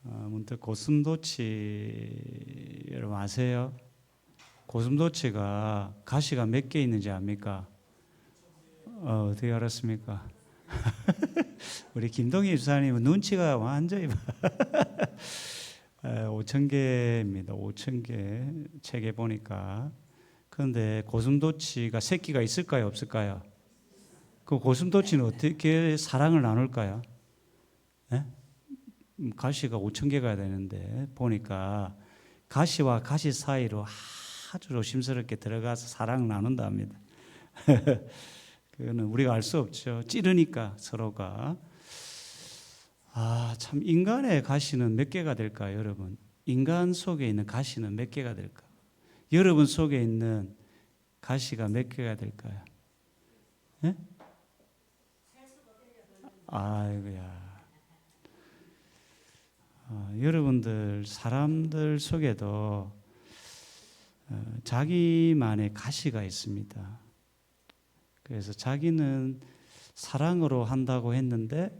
문득 고슴도치 여러분 아세요? 고슴도치가 가시가 몇 개 있는지 압니까? 어떻게 알았습니까? 우리 김동희 주사님은 눈치가 완전히 5천 개입니다. 5천 개 책에 보니까. 그런데 고슴도치가 새끼가 있을까요? 없을까요? 그 고슴도치는 어떻게 사랑을 나눌까요? 네? 가시가 5천 개가 되는데 보니까 가시와 가시 사이로 아주 조심스럽게 들어가서 사랑을 나눈다 합니다. 그거는 우리가 알 수 없죠. 찌르니까 서로가. 참 인간의 가시는 몇 개가 될까요, 여러분? 인간 속에 있는 가시는 몇 개가 될까? 여러분 속에 있는 가시가 몇 개가 될까요? 네? 아이고야. 여러분들 사람들 속에도 자기만의 가시가 있습니다. 그래서 자기는 사랑으로 한다고 했는데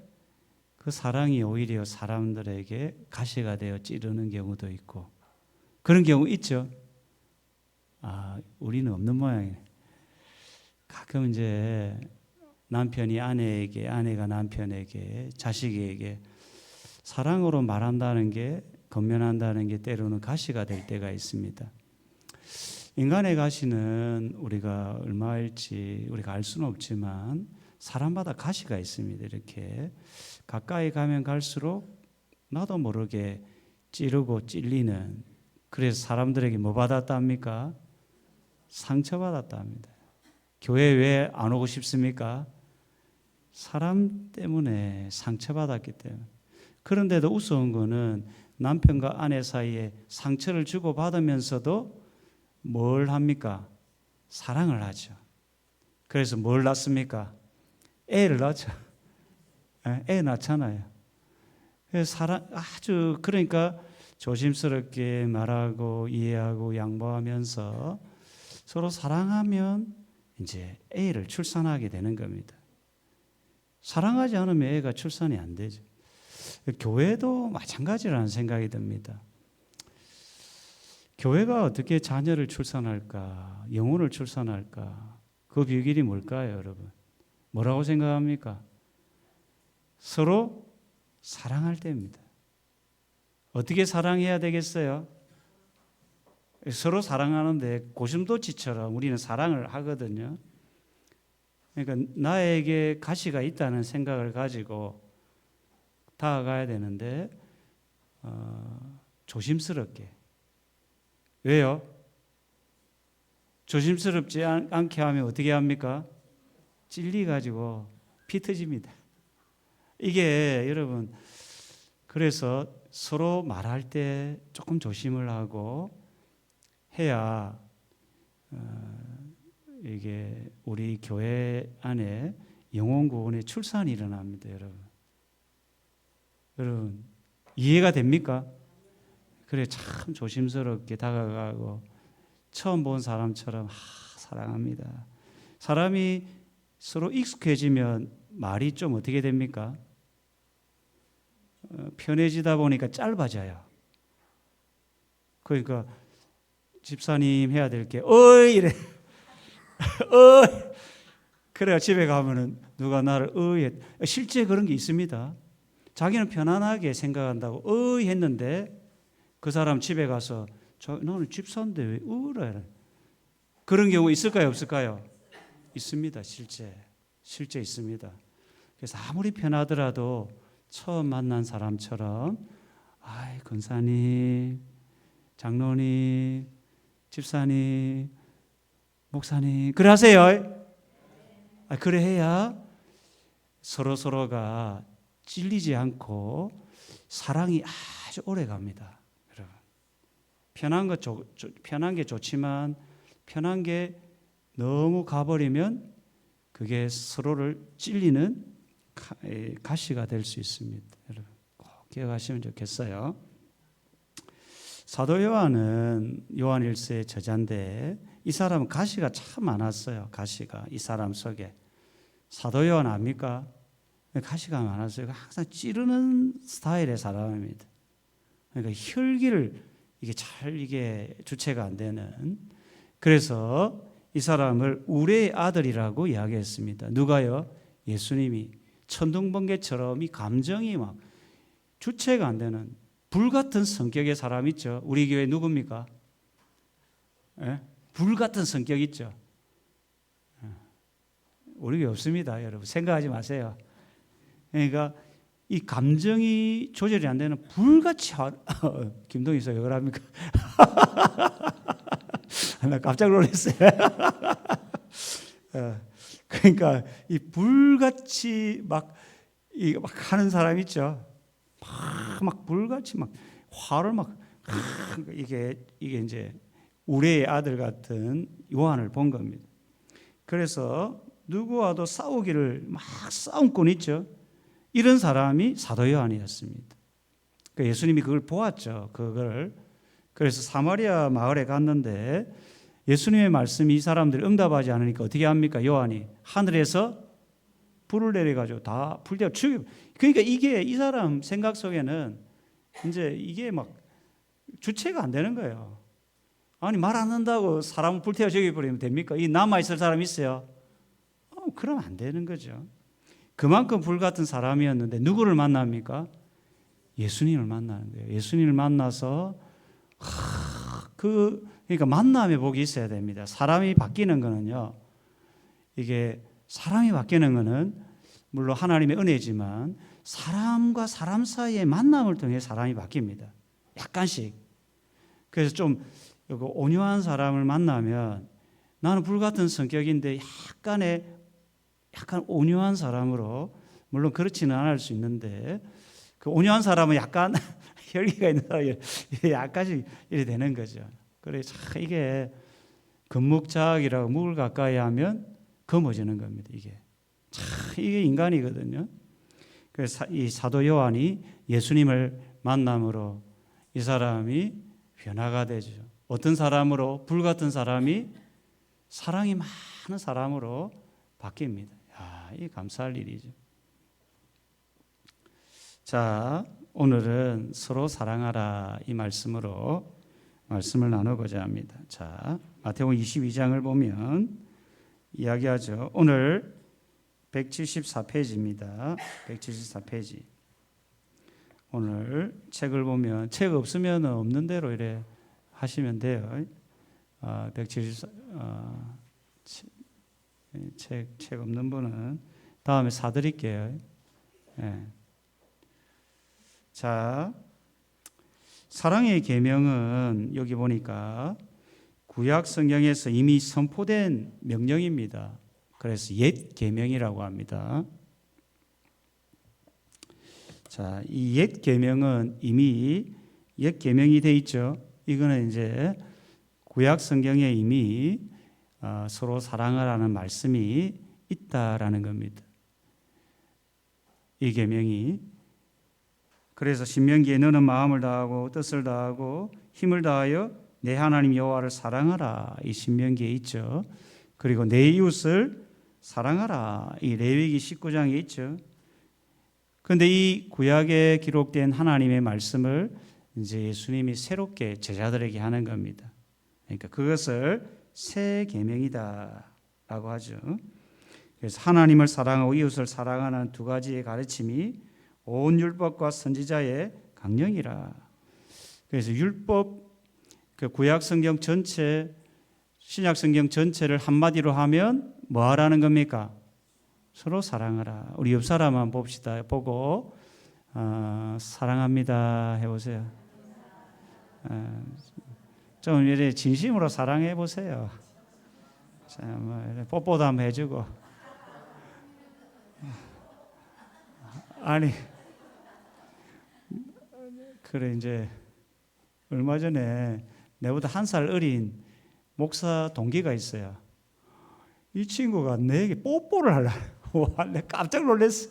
그 사랑이 오히려 사람들에게 가시가 되어 찌르는 경우도 있고 그런 경우 있죠. 우리는 없는 모양이네. 가끔 이제 남편이 아내에게, 아내가 남편에게, 자식에게 사랑으로 말한다는 게, 건면한다는 게 때로는 가시가 될 때가 있습니다. 인간의 가시는 우리가 얼마일지 우리가 알 수는 없지만 사람마다 가시가 있습니다. 이렇게 가까이 가면 갈수록 나도 모르게 찌르고 찔리는, 그래서 사람들에게 뭐 받았다 합니까? 상처받았다 합니다. 교회 왜 안 오고 싶습니까? 사람 때문에 상처받았기 때문에. 그런데도 우스운 거는 남편과 아내 사이에 상처를 주고받으면서도 뭘 합니까? 사랑을 하죠. 그래서 뭘 낳습니까? 애를 낳죠. 애 낳잖아요. 그래서 아주 그러니까 조심스럽게 말하고 이해하고 양보하면서 서로 사랑하면 이제 애를 출산하게 되는 겁니다. 사랑하지 않으면 애가 출산이 안 되죠. 교회도 마찬가지라는 생각이 듭니다. 교회가 어떻게 자녀를 출산할까? 영혼을 출산할까? 그 비결이 뭘까요, 여러분? 뭐라고 생각합니까? 서로 사랑할 때입니다. 어떻게 사랑해야 되겠어요? 서로 사랑하는데 고슴도치처럼 우리는 사랑을 하거든요. 그러니까 나에게 가시가 있다는 생각을 가지고 다가가야 되는데 조심스럽게. 왜요? 조심스럽지 않게 하면 어떻게 합니까? 찔리가지고 피 터집니다. 이게 여러분, 그래서 서로 말할 때 조금 조심을 하고 해야 이게 우리 교회 안에 영혼 구원의 출산이 일어납니다, 여러분. 여러분 이해가 됩니까? 그래 참 조심스럽게 다가가고 처음 본 사람처럼 사랑합니다. 사람이 서로 익숙해지면 말이 좀 어떻게 됩니까? 편해지다 보니까 짧아져요. 그러니까 집사님 해야 될 게 어이 이래 어이 그래야 집에 가면은 누가 나를 어이 실제 그런 게 있습니다. 자기는 편안하게 생각한다고 어이 했는데 그 사람 집에 가서 너는 집사인데 왜 으래? 그런 경우 있을까요? 없을까요? 있습니다. 실제 있습니다. 그래서 아무리 편하더라도 처음 만난 사람처럼 권사님, 장로님, 집사님, 목사님 그래 하세요. 그래 해야 서로가 찔리지 않고 사랑이 아주 오래 갑니다. 여러분. 편한 게 좋지만 편한 게 너무 가버리면 그게 서로를 찔리는 가시가 될 수 있습니다. 여러분 꼭 기억하시면 좋겠어요. 사도 요한은 요한 1서의 저자인데 이 사람은 가시가 참 많았어요. 가시가 이 사람 속에. 사도 요한 압니까? 가시가 많았어요. 항상 찌르는 스타일의 사람입니다. 그러니까 혈기를 이게 잘 이게 주체가 안 되는. 그래서 이 사람을 우레의 아들이라고 이야기했습니다. 누가요? 예수님이 천둥번개처럼 이 감정이 막 주체가 안 되는 불같은 성격의 사람 있죠. 우리 교회 누굽니까? 예? 불같은 성격 있죠. 우리 교회 없습니다, 여러분. 생각하지 마세요. 그러니까 이 감정이 조절이 안 되는 불같이 김동희 씨 왜 그럽니까? 나 깜짝 놀랐어요. 그러니까 이 불같이 막 하는 사람 있죠. 막 불같이 막 화를 막 이게 이제 우레의 아들 같은 요한을 본 겁니다. 그래서 누구와도 싸우기를 막 싸움꾼 있죠. 이런 사람이 사도 요한이었습니다. 그러니까 예수님이 그걸 보았죠. 그걸. 그래서 사마리아 마을에 갔는데 예수님의 말씀이 이 사람들이 응답하지 않으니까 어떻게 합니까? 요한이 하늘에서 불을 내려가지고 다 불태워 죽여. 그러니까 이게 이 사람 생각 속에는 이제 이게 막 주체가 안 되는 거예요. 아니 말 안 한다고 사람을 불태워 죽여버리면 됩니까? 이 남아있을 사람 있어요? 그러면 안 되는 거죠. 그만큼 불같은 사람이었는데 누구를 만납니까? 예수님을 만나는 거예요. 예수님을 만나서 그러니까 만남의 복이 있어야 됩니다. 사람이 바뀌는 거는요. 이게 사람이 바뀌는 거는 물론 하나님의 은혜지만 사람과 사람 사이의 만남을 통해 사람이 바뀝니다. 약간씩. 그래서 좀 온유한 사람을 만나면 나는 불같은 성격인데 약간 온유한 사람으로 물론 그렇지는 않을 수 있는데 그 온유한 사람은 약간 혈기가 있는 사람이 약간씩 이래 되는 거죠. 그래서 이게 금묵자학이라고 묵을 가까이 하면 검어지는 겁니다. 이게 인간이거든요. 그래서 이 사도 요한이 예수님을 만남으로 이 사람이 변화가 되죠. 어떤 사람으로? 불같은 사람이 사랑이 많은 사람으로 바뀝니다. 이 감사할 일이죠. 자, 오늘은 서로 사랑하라 이 말씀으로 말씀을 나누고자 합니다. 자, 마태복음 22장을 보면 이야기하죠. 오늘 174페이지입니다. 174페이지. 오늘 책을 보면 책 없으면 없는 대로 이래 하시면 돼요. 174 책 없는 분은 다음에 사드릴게요. 네. 자, 사랑의 계명은 여기 보니까 구약 성경에서 이미 선포된 명령입니다. 그래서 옛 계명이라고 합니다. 자, 이 옛 계명은 이미 옛 계명이 돼 있죠. 이거는 이제 구약 성경에 이미 서로 사랑하라는 말씀이 있다라는 겁니다. 이 계명이. 그래서 신명기에 너는 마음을 다하고 뜻을 다하고 힘을 다하여 내 하나님 여호와를 사랑하라. 이 신명기에 있죠. 그리고 내 이웃을 사랑하라. 이 레위기 19장에 있죠. 그런데 이 구약에 기록된 하나님의 말씀을 이제 예수님이 새롭게 제자들에게 하는 겁니다. 그러니까 그것을 새 계명이다라고 하죠. 그래서 하나님을 사랑하고 이웃을 사랑하는 두 가지의 가르침이 온 율법과 선지자의 강령이라. 그래서 율법, 그 구약 성경 전체, 신약 성경 전체를 한마디로 하면 뭐 하라는 겁니까? 서로 사랑하라. 우리 옆 사람 한번 봅시다. 보고 사랑합니다 해보세요. 좀 이래 진심으로 사랑해 보세요. 뽀뽀도 한번 해주고. 아니, 그래 이제 얼마 전에 내보다 1살 어린 목사 동기가 있어요. 이 친구가 내게 뽀뽀를 하려고. 와, 내가 깜짝 놀랐어.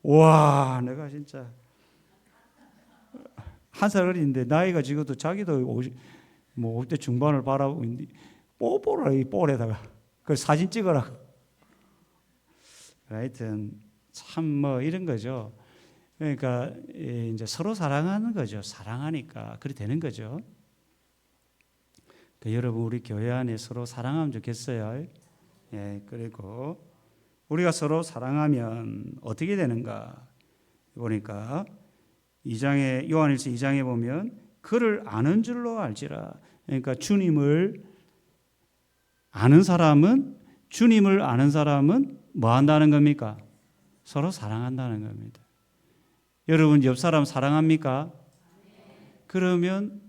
와, 내가 진짜 1살 어린데 나이가 지금도 자기도 50대 중반을 바라보고 있는데 뽀뽀를 이 볼에다가 그 사진 찍어라. 하여튼 참 이런 거죠. 그러니까 이제 서로 사랑하는 거죠. 사랑하니까 그렇게 되는 거죠. 여러분 우리 교회 안에 서로 사랑하면 좋겠어요. 예, 그리고 우리가 서로 사랑하면 어떻게 되는가 보니까 2장에 요한일서 2장에 보면 그를 아는 줄로 알지라. 그러니까 주님을 아는 사람은 뭐 한다는 겁니까? 서로 사랑한다는 겁니다. 여러분 옆 사람 사랑합니까? 그러면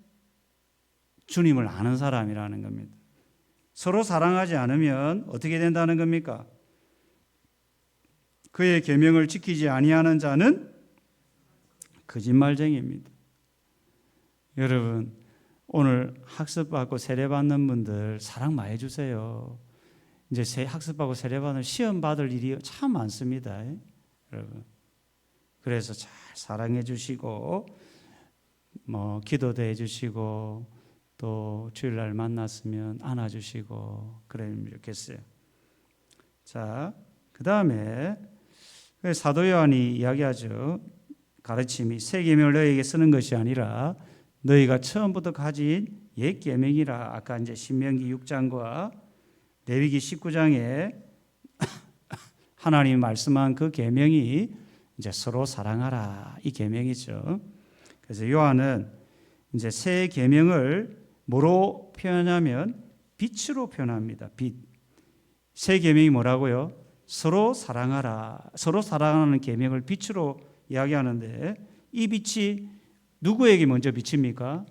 주님을 아는 사람이라는 겁니다. 서로 사랑하지 않으면 어떻게 된다는 겁니까? 그의 계명을 지키지 아니하는 자는 거짓말쟁이입니다. 여러분 오늘 학습받고 세례받는 분들 사랑 많이 해주세요. 이제 학습받고 세례받는 시험 받을 일이 참 많습니다. 여러분 그래서 잘 사랑해 주시고 기도도 해 주시고 또 주일날 만났으면 안아주시고 그러면 좋겠어요. 자, 그 다음에 사도 요한이 이야기하죠. 가르침이 새 계명을 너희에게 쓰는 것이 아니라 너희가 처음부터 가진 옛 계명이라. 아까 이제 신명기 6장과 레위기 19장에 하나님이 말씀한 그 계명이 이제 서로 사랑하라 이 계명이죠. 그래서 요한은 이제 새 계명을 뭐로 표현하면 빛으로 표현합니다. 빛. 새 계명이 뭐라고요? 서로 사랑하라. 서로 사랑하는 계명을 빛으로 이야기하는데 이 빛이 누구에게 먼저 비칩니까?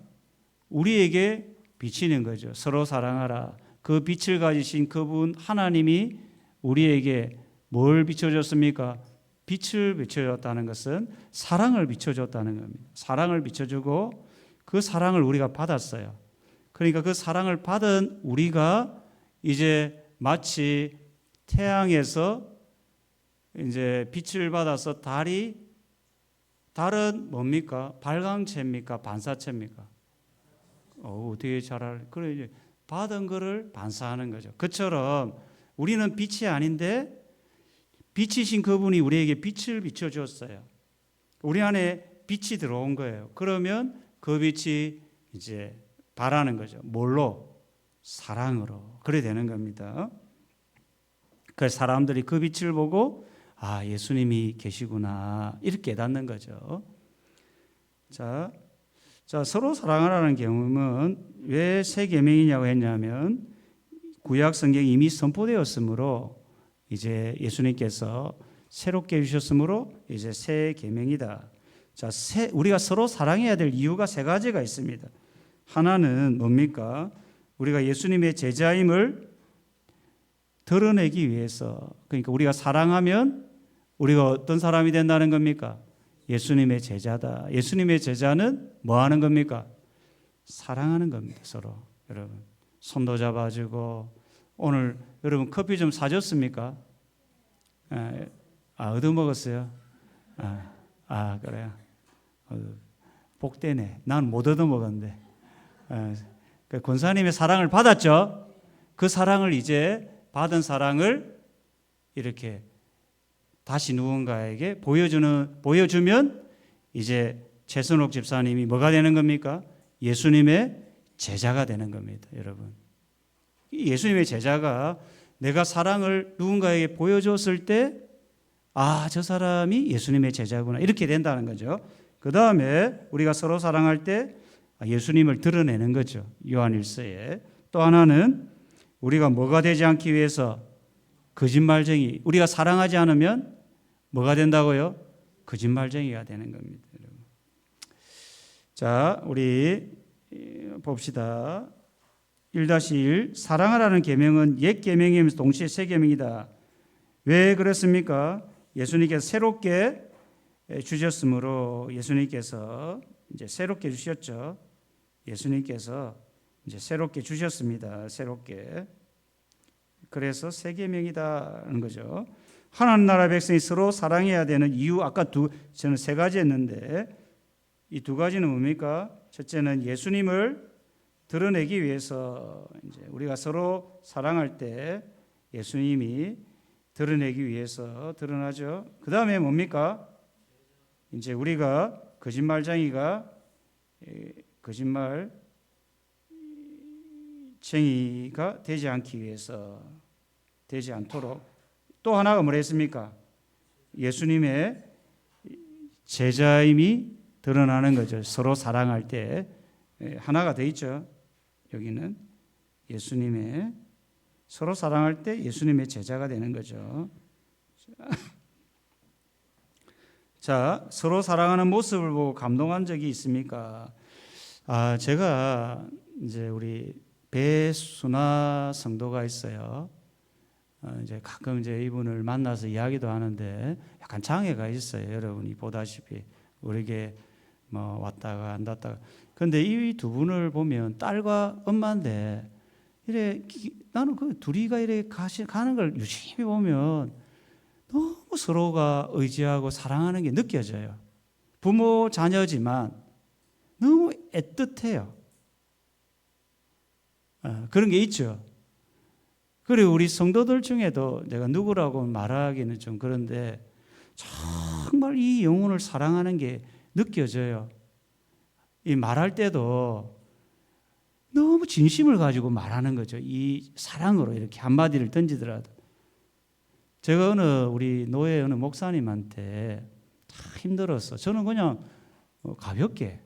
우리에게 비치는 거죠. 서로 사랑하라. 그 빛을 가지신 그분 하나님이 우리에게 뭘 비춰줬습니까? 빛을 비춰줬다는 것은 사랑을 비춰줬다는 겁니다. 사랑을 비춰주고 그 사랑을 우리가 받았어요. 그러니까 그 사랑을 받은 우리가 이제 마치 태양에서 이제 빛을 받아서 달은 뭡니까? 발광체입니까? 반사체입니까? 어떻게 그래 이제 받은 거를 반사하는 거죠. 그처럼 우리는 빛이 아닌데 빛이신 그분이 우리에게 빛을 비춰줬어요. 우리 안에 빛이 들어온 거예요. 그러면 그 빛이 이제 바라는 거죠. 뭘로? 사랑으로. 그래 되는 겁니다. 그래서 사람들이 그 빛을 보고 예수님이 계시구나 이렇게 깨닫는 거죠. 자, 서로 사랑하라는 경험은 왜 새 계명이냐고 했냐면 구약 성경이 이미 선포되었으므로 이제 예수님께서 새롭게 주셨으므로 이제 새 계명이다. 자, 우리가 서로 사랑해야 될 이유가 세 가지가 있습니다. 하나는 뭡니까? 우리가 예수님의 제자임을 드러내기 위해서. 그러니까 우리가 사랑하면 우리가 어떤 사람이 된다는 겁니까? 예수님의 제자다. 예수님의 제자는 뭐 하는 겁니까? 사랑하는 겁니다. 서로. 여러분 손도 잡아주고. 오늘 여러분 커피 좀 사줬습니까? 얻어먹었어요? 그래요. 복되네. 난 못 얻어먹었는데. 권사님의 사랑을 받았죠? 그 사랑을 이제 받은 사랑을 이렇게 다시 누군가에게 보여주면 이제 최선옥 집사님이 뭐가 되는 겁니까? 예수님의 제자가 되는 겁니다. 여러분 예수님의 제자가 내가 사랑을 누군가에게 보여줬을 때 저 사람이 예수님의 제자구나 이렇게 된다는 거죠. 그 다음에 우리가 서로 사랑할 때 예수님을 드러내는 거죠. 요한일서에. 또 하나는 우리가 뭐가 되지 않기 위해서 거짓말쟁이. 우리가 사랑하지 않으면 뭐가 된다고요? 거짓말쟁이가 되는 겁니다. 여러분. 자, 우리 봅시다. 1-1 사랑하라는 계명은 옛 계명이면서 동시에 새 계명이다. 왜 그렇습니까? 예수님께서 새롭게 주셨으므로 예수님께서 이제 새롭게 주셨죠. 예수님께서 이제 새롭게 주셨습니다. 새롭게. 그래서 새 계명이다는 거죠. 하나님 나라 백성이 서로 사랑해야 되는 이유 아까 저는 세 가지 했는데 이 두 가지는 뭡니까? 첫째는 예수님을 드러내기 위해서 이제 우리가 서로 사랑할 때 예수님이 드러내기 위해서 드러나죠. 그 다음에 뭡니까? 이제 우리가 거짓말쟁이가 되지 않기 위해서, 되지 않도록 또 하나가 뭐랬습니까? 예수님의 제자임이 드러나는 거죠. 서로 사랑할 때 하나가 돼 있죠. 여기는 예수님의, 서로 사랑할 때 예수님의 제자가 되는 거죠. 자, 서로 사랑하는 모습을 보고 감동한 적이 있습니까? 제가 이제 우리 배순아 성도가 있어요. 이제 가끔 이제 이분을 만나서 이야기도 하는데 약간 장애가 있어요. 여러분이 보다시피 우리에게 뭐 왔다가 안 갔다가. 근데 이 두 분을 보면 딸과 엄마인데 이래 나는 그 둘이가 이래 가는 걸 유심히 보면 너무 서로가 의지하고 사랑하는 게 느껴져요. 부모 자녀지만 너무 애틋해요. 그런 게 있죠. 그리고 우리 성도들 중에도 내가 누구라고 말하기는 좀 그런데 정말 이 영혼을 사랑하는 게 느껴져요. 이 말할 때도 너무 진심을 가지고 말하는 거죠. 이 사랑으로 이렇게 한마디를 던지더라도. 제가 우리 노예 어느 목사님한테 참 힘들었어. 저는 그냥 가볍게,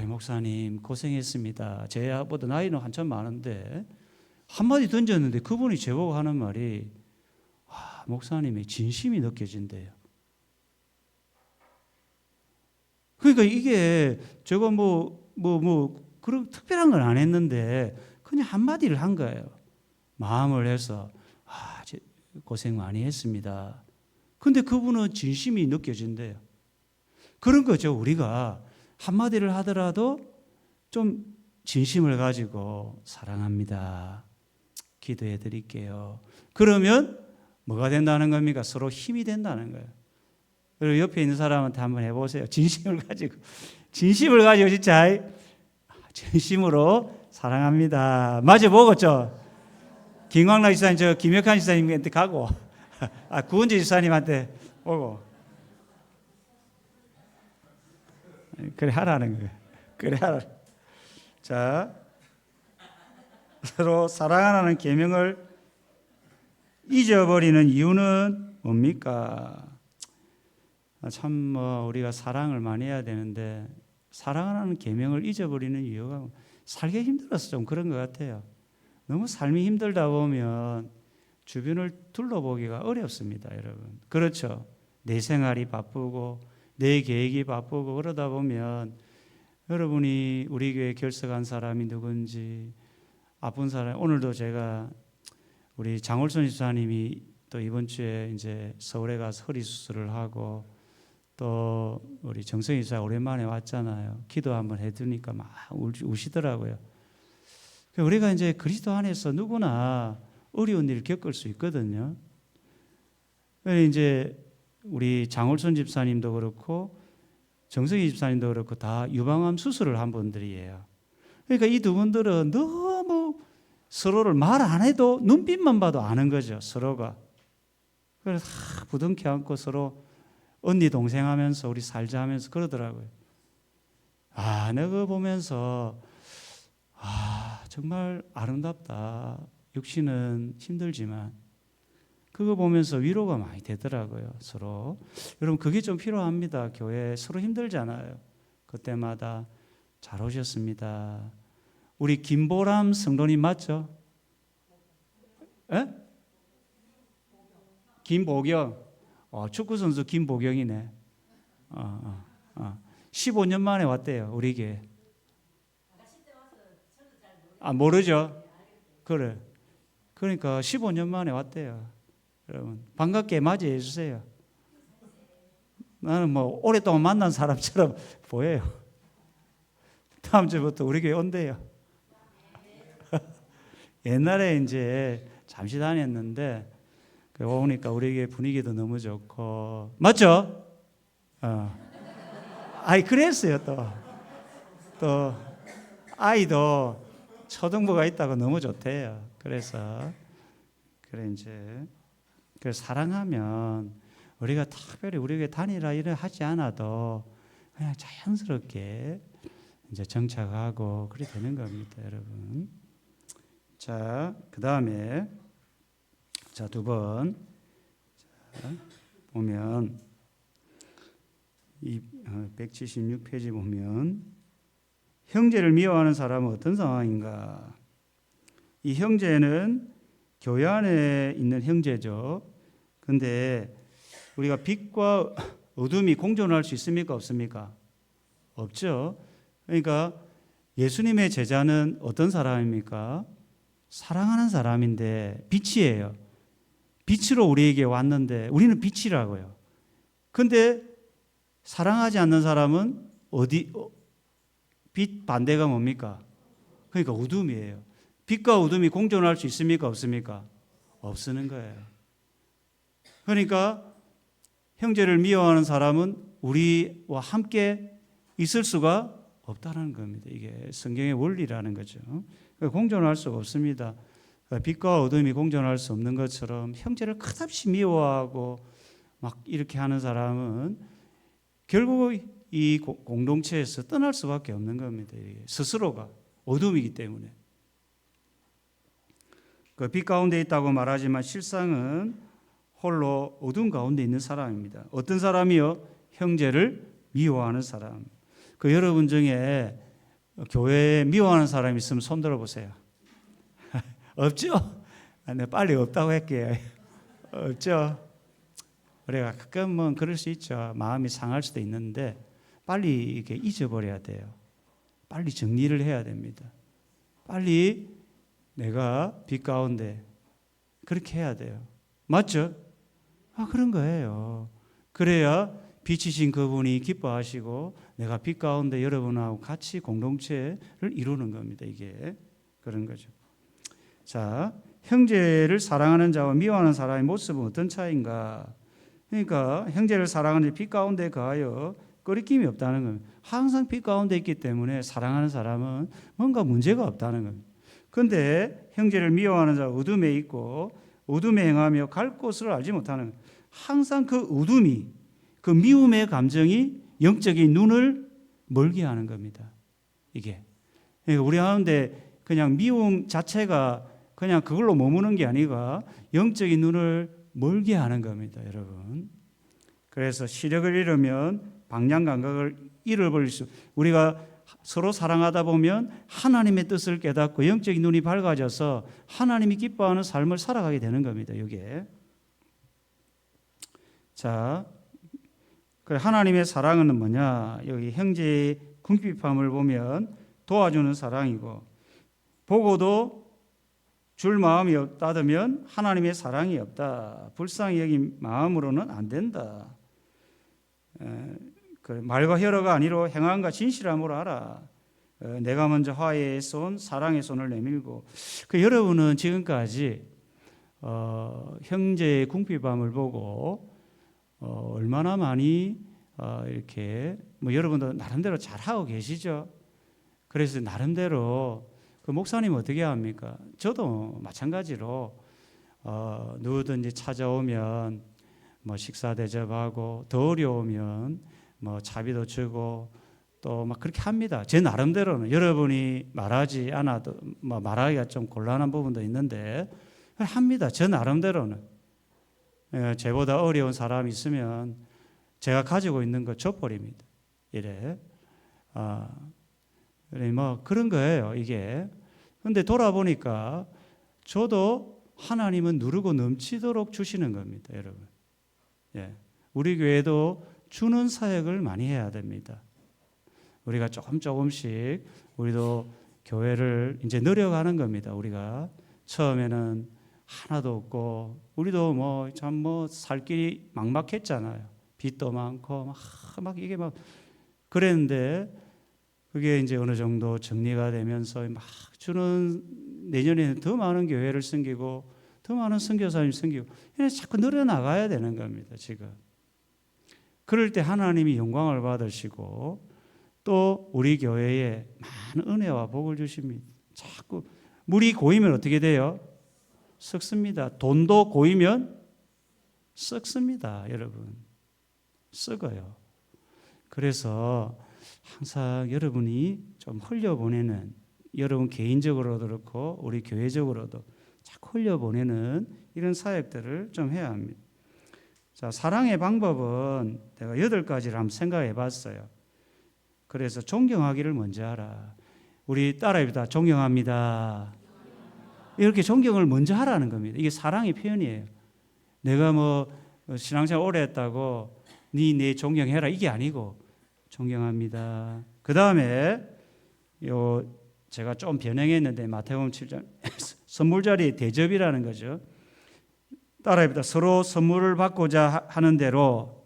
목사님 고생했습니다. 제보다 나이는 한참 많은데 한마디 던졌는데 그분이 제보고 하는 말이 목사님의 진심이 느껴진대요. 그러니까 이게 제가 그런 특별한 건 안 했는데 그냥 한마디를 한 거예요. 마음을 해서 고생 많이 했습니다. 근데 그분은 진심이 느껴진대요. 그런 거죠. 우리가 한마디를 하더라도 좀 진심을 가지고 사랑합니다. 기도해 드릴게요. 그러면 뭐가 된다는 겁니까? 서로 힘이 된다는 거예요. 그리고 옆에 있는 사람한테 한번 해보세요. 진심을 가지고 진짜 진심으로 사랑합니다. 맞아 보겠죠? 김광락 지사님, 김혁환 지사님한테 가고, 구은재 지사님한테 오고, 그래 하라는 거예요. 그래 하라. 자, 서로 사랑하라는 계명을 잊어버리는 이유는 뭡니까? 참 우리가 사랑을 많이 해야 되는데 사랑하라는 계명을 잊어버리는 이유가 살기 힘들어서 좀 그런 것 같아요. 너무 삶이 힘들다 보면 주변을 둘러보기가 어렵습니다, 여러분. 그렇죠? 내 생활이 바쁘고 내 계획이 바쁘고 그러다 보면 여러분이 우리 교회 결석한 사람이 누군지, 아픈 사람, 오늘도 제가 우리 장홀선 집사님이 또 이번 주에 이제 서울에 가서 허리 수술을 하고 또 우리 정성희 집사 오랜만에 왔잖아요. 기도 한번 해두니까 막 우시더라고요. 우리가 이제 그리스도 안에서 누구나 어려운 일을 겪을 수 있거든요. 이제 우리 장홀선 집사님도 그렇고 정성희 집사님도 그렇고 다 유방암 수술을 한 분들이에요. 그러니까 이 두 분들은 너무 서로를 말 안 해도 눈빛만 봐도 아는 거죠, 서로가. 그래서 부둥켜 안고 서로 언니 동생 하면서 우리 살자 하면서 그러더라고요. 내가 보면서 정말 아름답다. 육신은 힘들지만 그거 보면서 위로가 많이 되더라고요, 서로. 여러분 그게 좀 필요합니다. 교회 서로 힘들잖아요. 그때마다 잘 오셨습니다. 우리 김보람 성도님 맞죠? 김보경. 축구선수 김보경이네. 15년 만에 왔대요, 우리 교회. 모르죠? 그래. 그러니까 15년 만에 왔대요. 여러분, 반갑게 맞이해 주세요. 나는 오랫동안 만난 사람처럼 보여요. 다음 주부터 우리 교회 온대요. 옛날에 이제 잠시 다녔는데 오니까 우리 교회 분위기도 너무 좋고 맞죠? 그랬어요. 또 아이도 초등부가 있다고 너무 좋대요. 그래서 사랑하면 우리가 특별히 우리 교회 단일화 일을 하지 않아도 그냥 자연스럽게 이제 정착하고 그래 되는 겁니다, 여러분. 자, 그 다음에 자, 2번 보면 이 176페이지 보면 형제를 미워하는 사람은 어떤 상황인가? 이 형제는 교회 안에 있는 형제죠. 근데 우리가 빛과 어둠이 공존할 수 있습니까? 없습니까? 없죠. 그러니까 예수님의 제자는 어떤 사람입니까? 사랑하는 사람인데 빛이에요. 빛으로 우리에게 왔는데 우리는 빛이라고요. 근데 사랑하지 않는 사람은 빛 반대가 뭡니까? 그러니까 어둠이에요. 빛과 어둠이 공존할 수 있습니까? 없습니까? 없는 거예요. 그러니까 형제를 미워하는 사람은 우리와 함께 있을 수가 없다는 겁니다. 이게 성경의 원리라는 거죠. 공존할 수가 없습니다. 빛과 어둠이 공존할 수 없는 것처럼 형제를 끝없이 미워하고 막 이렇게 하는 사람은 결국 이 공동체에서 떠날 수밖에 없는 겁니다. 스스로가 어둠이기 때문에. 그 빛 가운데 있다고 말하지만 실상은 홀로 어둠 가운데 있는 사람입니다. 어떤 사람이요? 형제를 미워하는 사람. 그 여러분 중에 교회에 미워하는 사람 있으면 손 들어보세요. 없죠? 네, 빨리 없다고 할게요. 없죠? 우리가 가끔은 그럴 수 있죠. 마음이 상할 수도 있는데 빨리 이렇게 잊어버려야 돼요. 빨리 정리를 해야 됩니다. 빨리 내가 빛 가운데 그렇게 해야 돼요. 맞죠? 그런 거예요. 그래야 빛이신 그분이 기뻐하시고 내가 빛 가운데 여러분하고 같이 공동체를 이루는 겁니다. 이게 그런 거죠. 자, 형제를 사랑하는 자와 미워하는 사람의 모습은 어떤 차이인가? 그러니까 형제를 사랑하는 빛 가운데 거하여 거리낌이 없다는 겁니다. 항상 빛 가운데 있기 때문에 사랑하는 사람은 뭔가 문제가 없다는 겁니다. 그런데 형제를 미워하는 자가 어둠에 있고 어둠에 행하며 갈 곳을 알지 못하는, 항상 그 어둠이, 그 미움의 감정이 영적인 눈을 멀게 하는 겁니다. 이게 우리 가운데 그냥 미움 자체가 그냥 그걸로 머무는 게 아니라 영적인 눈을 멀게 하는 겁니다, 여러분. 그래서 시력을 잃으면 방향 감각을 잃어버릴 수, 우리가 서로 사랑하다 보면 하나님의 뜻을 깨닫고 영적인 눈이 밝아져서 하나님이 기뻐하는 삶을 살아가게 되는 겁니다. 이게. 자, 하나님의 사랑은 뭐냐? 여기 형제의 궁핍함을 보면 도와주는 사랑이고, 보고도 줄 마음이 없다면 하나님의 사랑이 없다. 불쌍히 여긴 마음으로는 안 된다. 말과 혀가 아니로 행함과 진실함으로 알아. 내가 먼저 화해의 손, 사랑의 손을 내밀고. 여러분은 지금까지 형제의 궁핍함을 보고 얼마나 많이 이렇게 여러분도 나름대로 잘하고 계시죠. 그래서 나름대로 그 목사님 어떻게 합니까? 저도 마찬가지로 누구든지 찾아오면 식사 대접하고, 더 어려우면 차비도 주고 또 그렇게 합니다. 제 나름대로는. 여러분이 말하지 않아도 말하기가 좀 곤란한 부분도 있는데 합니다. 저 나름대로는. 제보다 어려운 사람이 있으면 제가 가지고 있는 거 줘버립니다. 이래. 그런 거예요, 이게. 근데 돌아보니까 저도 하나님은 누르고 넘치도록 주시는 겁니다, 여러분. 예. 우리 교회도 주는 사역을 많이 해야 됩니다. 우리가 조금씩 우리도 교회를 이제 늘려가는 겁니다. 우리가 처음에는 하나도 없고 우리도 참 살 길이 막막했잖아요. 빚도 많고 막 이게 그랬는데 그게 이제 어느 정도 정리가 되면서 막 주는, 내년에는 더 많은 교회를 섬기고 더 많은 선교사님 섬기고 자꾸 늘어나가야 되는 겁니다, 지금. 그럴 때 하나님이 영광을 받으시고 또 우리 교회에 많은 은혜와 복을 주십니다. 자꾸 물이 고이면 어떻게 돼요? 썩습니다. 돈도 고이면 썩습니다, 여러분. 썩어요. 그래서 항상 여러분이 좀 흘려보내는, 여러분 개인적으로도 그렇고 우리 교회적으로도 자꾸 흘려보내는 이런 사역들을 좀 해야 합니다. 자, 사랑의 방법은 내가 8가지를 한번 생각해 봤어요. 그래서 존경하기를 먼저 하라. 우리 따라해보다 존경합니다. 이렇게 존경을 먼저 하라는 겁니다. 이게 사랑의 표현이에요. 내가 뭐 신앙생활 오래 했다고 내 존경해라 이게 아니고 존경합니다. 그 다음에 제가 좀 변형했는데 마태복음 7장 선물 자리에 대접이라는 거죠. 따라해보다 서로 선물을 받고자 하는 대로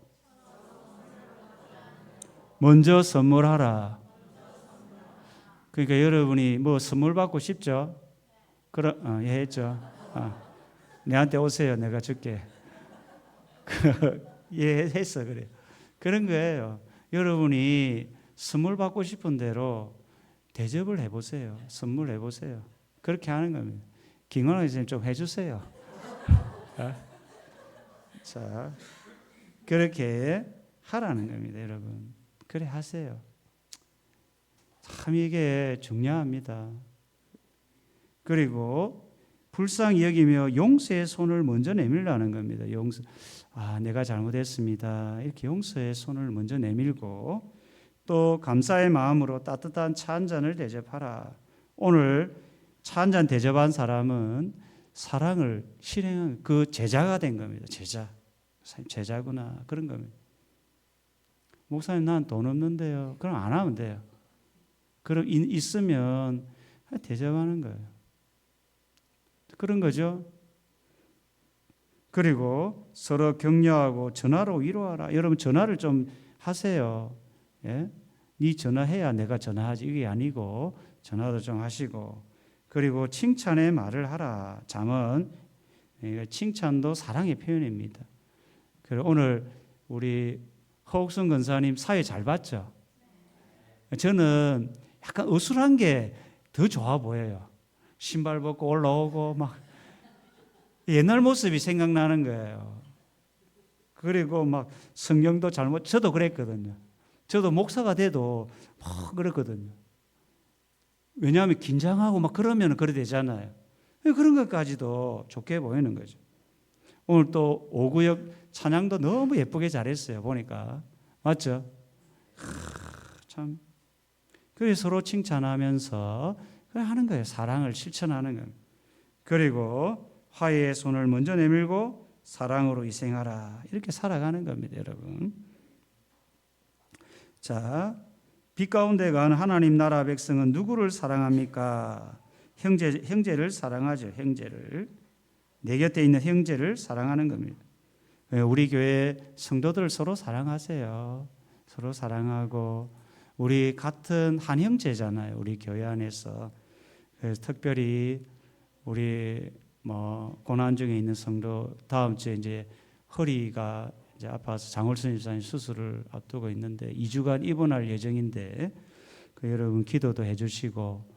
먼저 선물하라. 그러니까 여러분이 뭐 선물 받고 싶죠? 이해했죠? 내한테 오세요. 내가 줄게. 이해했어. 그래. 그런 거예요. 여러분이 선물 받고 싶은 대로 대접을 해보세요. 선물 해보세요. 그렇게 하는 겁니다. 김원호 선생님 좀 해주세요. 자, 그렇게 하라는 겁니다, 여러분. 그래 하세요. 참 이게 중요합니다. 그리고 불쌍히 여기며 용서의 손을 먼저 내밀라는 겁니다. 용서. 내가 잘못했습니다. 이렇게 용서의 손을 먼저 내밀고 또 감사의 마음으로 따뜻한 차 한 잔을 대접하라. 오늘 차 한 잔 대접한 사람은 사랑을 실행한 그 제자가 된 겁니다. 제자구나. 그런 겁니다. 목사님 난 돈 없는데요. 그럼 안 하면 돼요. 그럼 있으면 대접하는 거예요. 그런 거죠. 그리고 서로 격려하고 전화로 위로하라. 여러분 전화를 좀 하세요. 예? 네 전화해야 내가 전화하지 이게 아니고 전화도 좀 하시고 그리고 칭찬의 말을 하라. 잠언 칭찬도 사랑의 표현입니다. 그리고 오늘 우리 허옥순 권사님 사회 잘 봤죠? 저는 약간 어술한 게 더 좋아 보여요. 신발 벗고 올라오고 막 옛날 모습이 생각나는 거예요. 그리고 막 성경도 저도 그랬거든요. 저도 목사가 돼도 막 그랬거든요. 왜냐하면 긴장하고 막 그러면 그래 되잖아요. 그런 것까지도 좋게 보이는 거죠. 오늘 또 오구역 찬양도 너무 예쁘게 잘했어요. 보니까. 맞죠? 참. 그래서 서로 칭찬하면서 하는 거예요. 사랑을 실천하는 거예요. 그리고 화해의 손을 먼저 내밀고 사랑으로 희생하라. 이렇게 살아가는 겁니다, 여러분. 자, 빛 가운데 간 하나님 나라 백성은 누구를 사랑합니까? 형제를 사랑하죠. 형제를. 내 곁에 있는 형제를 사랑하는 겁니다. 우리 교회 성도들 서로 사랑하세요. 서로 사랑하고 우리 같은 한 형제잖아요. 우리 교회 안에서. 그래서 특별히 우리 고난 중에 있는 성도 다음 주에 이제 허리가 이제 아파서 장홀순 집사님 수술을 앞두고 있는데 2주간 입원할 예정인데 여러분 기도도 해주시고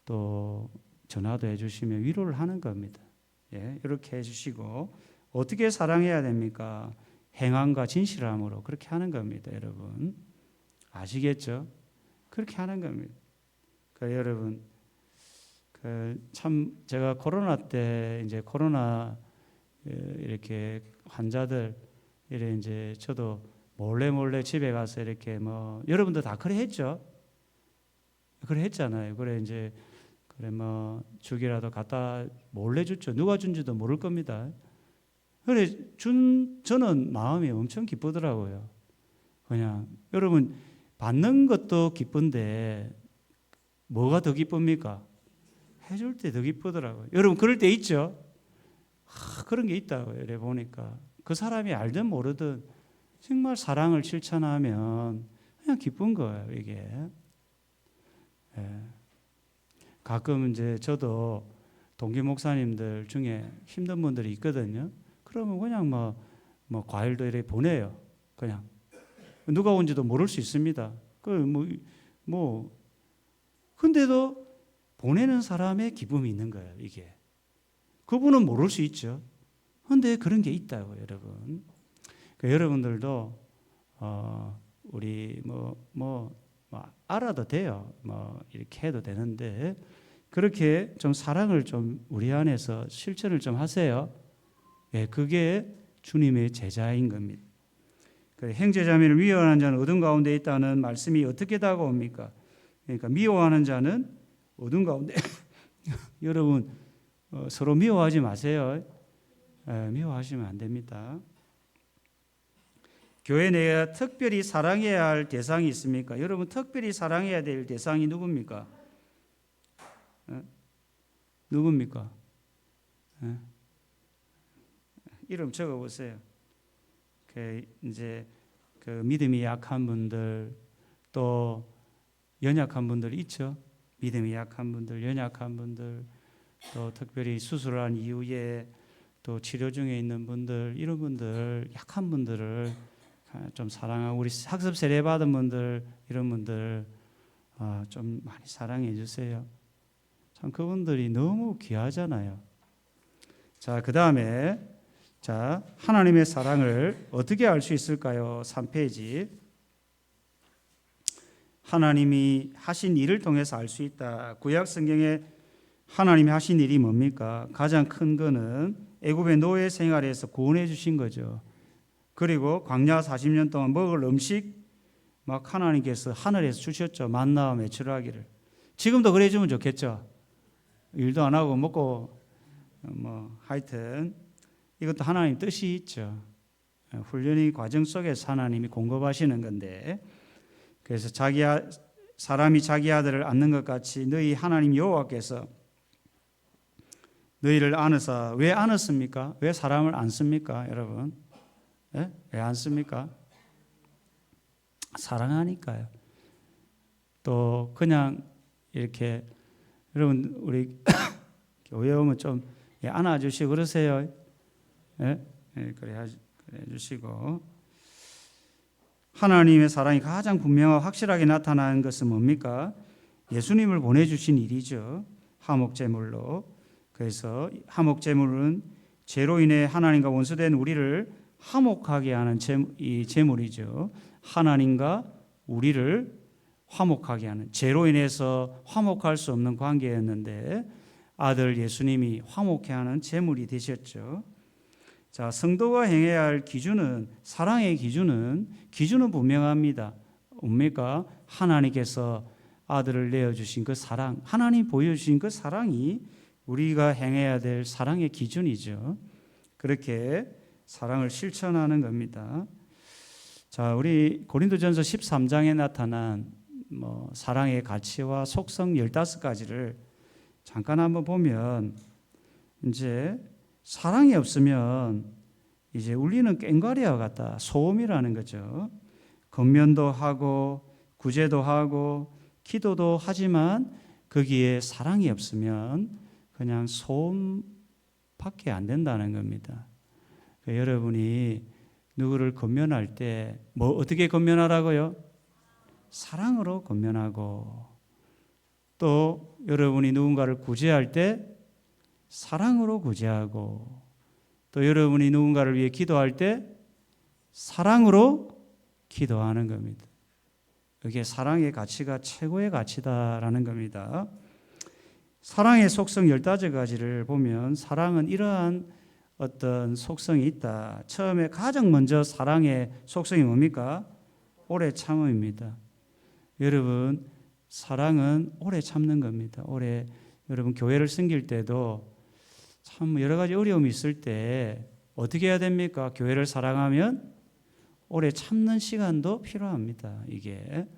또 전화도 해주시면 위로를 하는 겁니다. 예, 이렇게 해주시고 어떻게 사랑해야 됩니까? 행함과 진실함으로 그렇게 하는 겁니다, 여러분. 아시겠죠? 그렇게 하는 겁니다. 그러니까 여러분, 참 제가 코로나 때 이제 코로나 이렇게 환자들 이래 이제 저도 몰래 집에 가서 이렇게 여러분도 다 그래 했죠? 그래 했잖아요. 그래 이제 죽이라도 갖다 몰래 줬죠. 누가 준지도 모를 겁니다. 그래 저는 마음이 엄청 기쁘더라고요. 그냥 여러분 받는 것도 기쁜데 뭐가 더 기쁩니까? 해줄 때 더 기쁘더라고요. 여러분 그럴 때 있죠? 그런 게 있다고요. 이래 보니까 그 사람이 알든 모르든 정말 사랑을 실천하면 그냥 기쁜 거예요. 이게. 예. 가끔 이제 저도 동기 목사님들 중에 힘든 분들이 있거든요. 그러면 그냥 과일도 이렇게 보내요. 그냥 누가 온지도 모를 수 있습니다. 근데도 보내는 사람의 기쁨이 있는 거예요. 이게 그분은 모를 수 있죠. 그런데 그런 게 있다고 여러분. 여러분들도 우리 알아도 돼요. 이렇게 해도 되는데 그렇게 좀 사랑을 좀 우리 안에서 실천을 좀 하세요. 예, 그게 주님의 제자인 겁니다. 형제자매를 미워하는 자는 어둠 가운데 있다는 말씀이 어떻게 다가옵니까? 그러니까 미워하는 자는 어둠 가운데 여러분 서로 미워하지 마세요. 예, 미워하시면 안 됩니다. 교회 내에 특별히 사랑해야 할 대상이 있습니까? 여러분 특별히 사랑해야 될 대상이 누굽니까? 누굽니까? 이름 적어보세요. 이제 믿음이 약한 분들 또 연약한 분들 있죠. 믿음이 약한 분들, 연약한 분들 또 특별히 수술한 이후에 또 치료 중에 있는 분들 이런 분들 약한 분들을 좀 사랑하고 우리 학습 세례 받은 분들 이런 분들 좀 많이 사랑해 주세요. 참 그분들이 너무 귀하잖아요. 자, 그다음에 하나님의 사랑을 어떻게 알 수 있을까요? 3페이지. 하나님이 하신 일을 통해서 알 수 있다. 구약 성경에 하나님이 하신 일이 뭡니까? 가장 큰 거는 애굽의 노예 생활에서 구원해 주신 거죠. 그리고 광야 40년 동안 먹을 음식 막 하나님께서 하늘에서 주셨죠. 만나와 메추라기를. 지금도 그래 주면 좋겠죠. 일도 안 하고 먹고 하여튼 이것도 하나님 뜻이 있죠. 훈련의 과정 속에서 하나님이 공급하시는 건데 그래서 사람이 자기 아들을 안는 것 같이 너희 하나님 여호와께서 너희를 안으사 왜 안았습니까? 왜 사람을 안습니까? 여러분 왜 안습니까? 사랑하니까요. 또 그냥 이렇게 여러분 우리 교회 오면 좀 안아주시고 그러세요. 그래 주시고 하나님의 사랑이 가장 분명하고 확실하게 나타나는 것은 뭡니까? 예수님을 보내주신 일이죠. 화목제물로. 그래서 화목제물은 죄로 인해 하나님과 원수된 우리를 화목하게 하는 이 제물이죠. 하나님과 우리를 화목하게 하는 죄로 인해서 화목할 수 없는 관계였는데 아들 예수님이 화목케 하는 제물이 되셨죠. 자, 성도가 행해야 할 기준은 사랑의 기준은 분명합니다. 뭡니까? 하나님께서 아들을 내어 주신 그 사랑, 하나님 보여 주신 그 사랑이 우리가 행해야 될 사랑의 기준이죠. 그렇게 사랑을 실천하는 겁니다. 자, 우리 고린도전서 13장에 나타난 사랑의 가치와 속성 15가지를 잠깐 한번 보면 이제 사랑이 없으면 이제 울리는 꽹과리와 같다. 소음이라는 거죠. 권면도 하고 구제도 하고 기도도 하지만 거기에 사랑이 없으면 그냥 소음밖에 안 된다는 겁니다. 여러분이 누구를 권면할 때 어떻게 권면하라고요? 사랑으로 권면하고 또 여러분이 누군가를 구제할 때 사랑으로 구제하고 또 여러분이 누군가를 위해 기도할 때 사랑으로 기도하는 겁니다. 이게 사랑의 가치가 최고의 가치다라는 겁니다. 사랑의 속성 15가지를 보면 사랑은 이러한 어떤 속성이 있다. 처음에 가장 먼저 사랑의 속성이 뭡니까? 오래 참음입니다. 여러분 사랑은 오래 참는 겁니다. 여러분 교회를 섬길 때도 참 여러 가지 어려움이 있을 때 어떻게 해야 됩니까? 교회를 사랑하면 오래 참는 시간도 필요합니다. 이게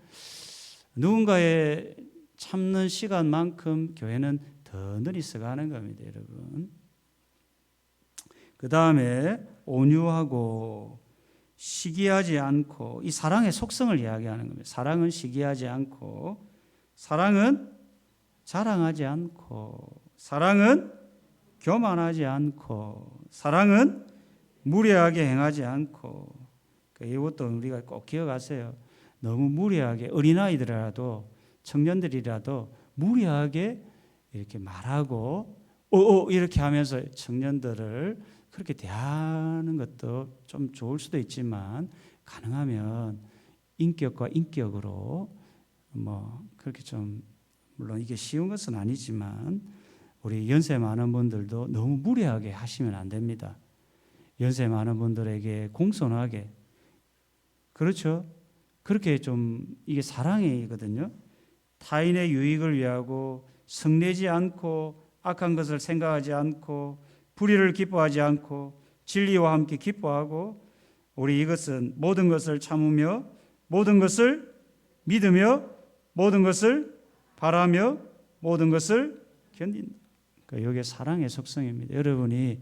누군가의 참는 시간만큼 교회는 더 늘이 써가는 겁니다. 여러분 그 다음에 온유하고 시기하지 않고 이 사랑의 속성을 이야기하는 겁니다. 사랑은 시기하지 않고 사랑은 자랑하지 않고 사랑은 교만하지 않고 사랑은 무례하게 행하지 않고 이것도 우리가 꼭 기억하세요. 너무 무례하게 어린아이들이라도 청년들이라도 무례하게 이렇게 말하고 이렇게 하면서 청년들을 그렇게 대하는 것도 좀 좋을 수도 있지만 가능하면 인격과 인격으로 그렇게 좀 물론 이게 쉬운 것은 아니지만 우리 연세 많은 분들도 너무 무리하게 하시면 안 됩니다. 연세 많은 분들에게 공손하게 그렇죠. 그렇게 좀 이게 사랑이거든요. 타인의 유익을 위하고 성내지 않고 악한 것을 생각하지 않고 불의를 기뻐하지 않고 진리와 함께 기뻐하고 우리 이것은 모든 것을 참으며 모든 것을 믿으며 모든 것을 바라며 모든 것을 견딘다. 이게 사랑의 속성입니다. 여러분이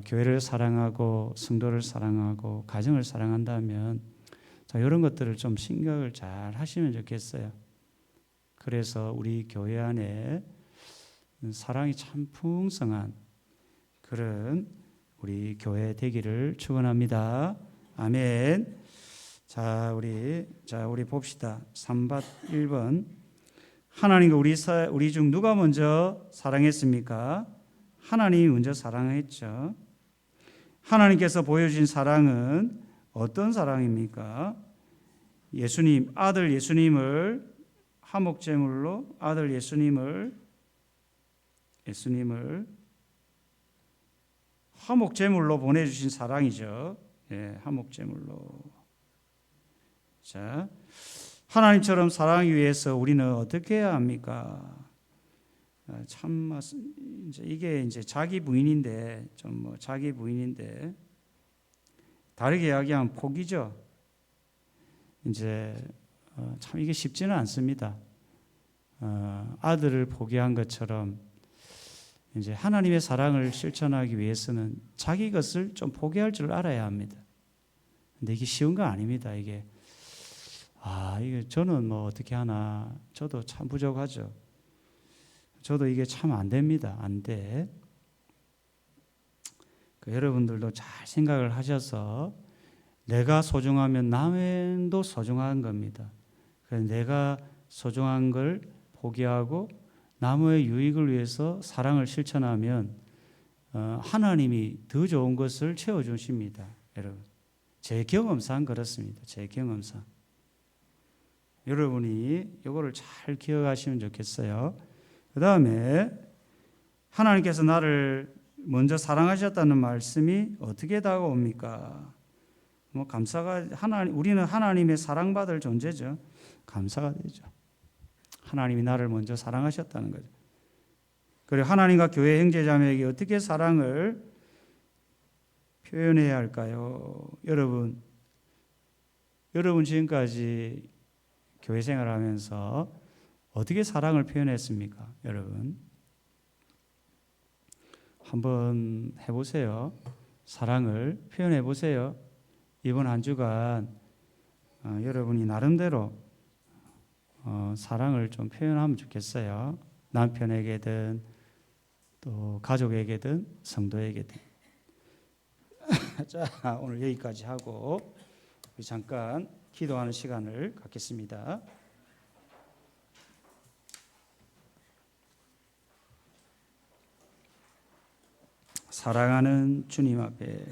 교회를 사랑하고 성도를 사랑하고 가정을 사랑한다면 이런 것들을 좀 생각을 잘 하시면 좋겠어요. 그래서 우리 교회 안에 사랑이 참 풍성한 그런 우리 교회 되기를 축원합니다. 아멘. 자, 우리 봅시다. 3밭 1번. 하나님과 우리 중 누가 먼저 사랑했습니까? 하나님이 먼저 사랑했죠. 하나님께서 보여주신 사랑은 어떤 사랑입니까? 아들 예수님을 화목제물로 아들 예수님을 화목제물로 보내주신 사랑이죠. 예, 화목제물로. 자, 하나님처럼 사랑하기 위해서 우리는 어떻게 해야 합니까? 참 이게 이제 자기 부인인데 자기 부인인데 다르게 이야기하면 포기죠. 이제 참 이게 쉽지는 않습니다. 아들을 포기한 것처럼 이제 하나님의 사랑을 실천하기 위해서는 자기 것을 좀 포기할 줄 알아야 합니다. 근데 이게 쉬운 거 아닙니다. 이게 저는 어떻게 하나 저도 참 부족하죠. 저도 이게 참 안 됩니다. 안 돼. 여러분들도 잘 생각을 하셔서 내가 소중하면 남도 소중한 겁니다. 그래서 내가 소중한 걸 포기하고 남의 유익을 위해서 사랑을 실천하면 하나님이 더 좋은 것을 채워주십니다. 여러분, 제 경험상 그렇습니다. 제 경험상. 여러분이 이거를 잘 기억하시면 좋겠어요. 그 다음에 하나님께서 나를 먼저 사랑하셨다는 말씀이 어떻게 다가옵니까? 우리는 하나님의 사랑받을 존재죠. 감사가 되죠. 하나님이 나를 먼저 사랑하셨다는 거죠. 그리고 하나님과 교회 형제자매에게 어떻게 사랑을 표현해야 할까요? 여러분 지금까지 교회 생활하면서 어떻게 사랑을 표현했습니까? 여러분 한번 해보세요. 사랑을 표현해 보세요. 이번 한 주간 여러분이 나름대로 사랑을 좀 표현하면 좋겠어요. 남편에게든 또 가족에게든 성도에게든. 자, 오늘 여기까지 하고 우리 잠깐 기도하는 시간을 갖겠습니다. 사랑하는 주님 앞에